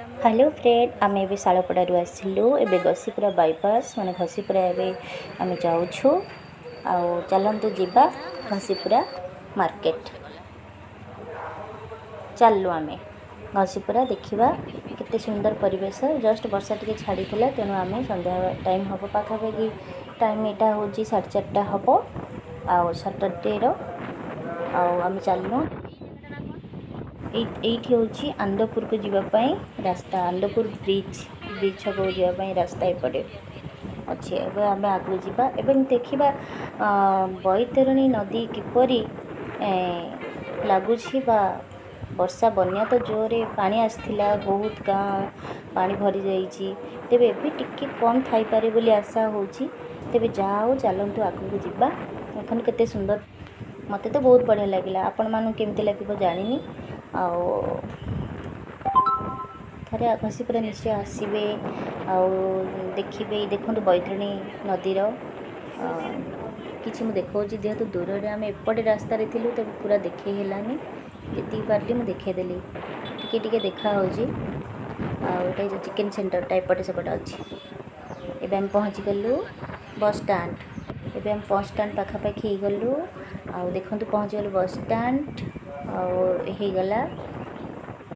hello friend आम ए शालपड़ू आसलु ए Ghasipura bypass माने Ghasipura M जाऊँ चलतु जीवा घसीपुरा मार्केट चलु आम घसीपुरा देखा केते सुंदर परिवेश जस्ट वर्षा टी छाड़ी तेणु आम संध्या टाइम हम पाखापाखि टाइम यहाँ हूँ 4:30 हम सटरडे आम चलू ये हूँ आंदपुर को जीवाई रास्ता आंदपुर ब्रिज छक जावाई रास्ता एपटे अच्छे एवं आम आगे जावा एवं देखा बैतरणी नदी किपरि लगुच वर्षा बन्या तो जोरे पानी आसला बहुत गाँ पानी भरी जाइए तेरे एबे टिके कम थी पारे बोली आशा होची तेबे जाओ चलतु आगू जावा एखन केते सुंदर मते तो बहुत बढ़िया लगे आपण मानू केमती लगे जानी थे घसीपुरा निश्चय आसबे देखिए देखो बैतरणी नदीर किसी मुझे देखा जेहेतु दूर में आम एपटे रास्त तब पूरा देखनी जी पार्टी मुझे देखदेली टी देखा जो चिकेन सेंटर टाइपटे सेपटे अच्छी एवं आम पहुँची गलु बस स्टाण्ड एवं आम बस स्टाण्ड पाखापाखि गलु देखु पहुँची गलु बस स्टाण्ड आगला